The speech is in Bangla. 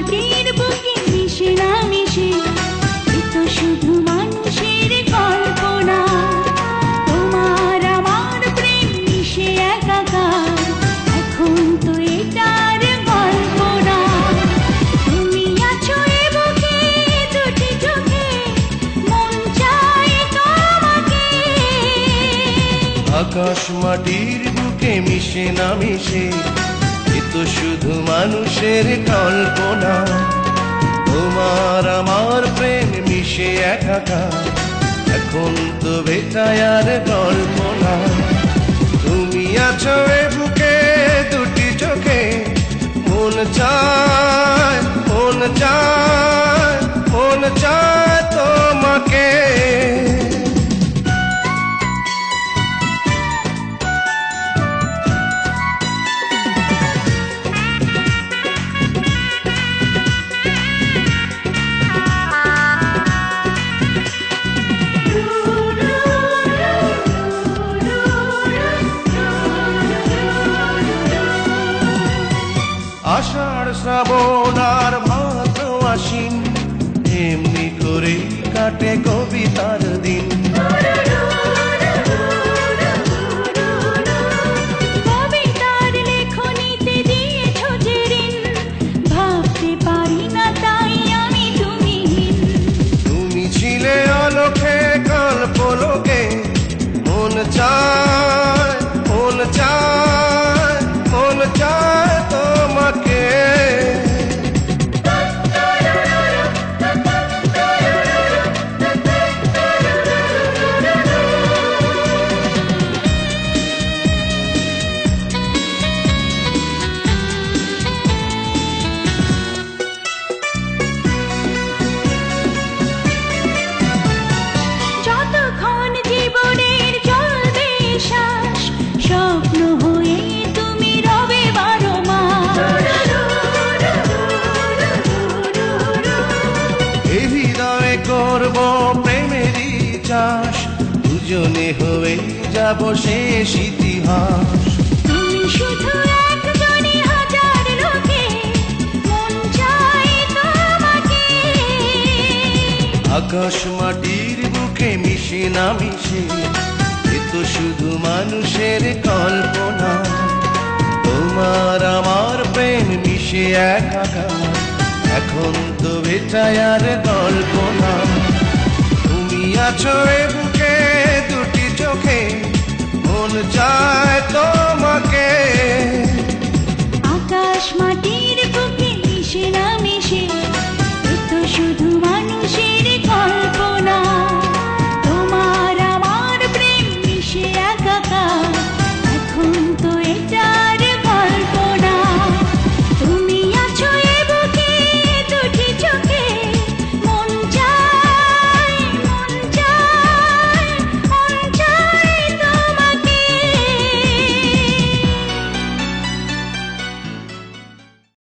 মাটির বুকে মিশে না মিশে, এ তো শুধু মানুষের কল্পনা। তোমার আমার প্রেম মিশে একাকার, এখন তো এটার গল্প না। তুমি আছো এ বুকে দুটি চোখে, মন চায় তোমাকে। আকাশ মাটির বুকে মিশে না মিশে, এ তো শুধু মানুষের কল্পনা। তোমার আমার প্রেম মিশে একাকার, এখন তো বেটায়ার কল্পনা। তুমি আছো এ বুকে দুটি চোখে, মন চায় মন চায় মন চায় তোমাকে। আষাঢ় শ্রাবণ আর ভাদ্র আশ্বিন, এমনি করে কাটে কবিতার দিন। কবিতার লেখনীতে দিয়েছো যে ঋণ, ভাবতে পারি না তাই আমি তুমিহীন। তুমি ছিলে আলোকে কল্পলোকে, মন চায় মন চায় মন চায় তোমাকে। যতক্ষণ জীবনের চলবে শ্বাস, স্বপ্ন হয়ে তুমি রবে 12 মাস। এ হৃদয়ে করব প্রেমেরই চাষ, দুজনে হয়ে যাব শেষ ইতিহাস। তুমি শুধু একজনই হাজার লোকে, মন চায় তোমাকে। আকাশ মাটির বুকে মিশে না মিশে, এ তো শুধু মানুষের কল্পনা। তোমার আমার প্রেম মিশে একাকার, এখন তো বেচায়ার কল্পনা। তুমি আছো এ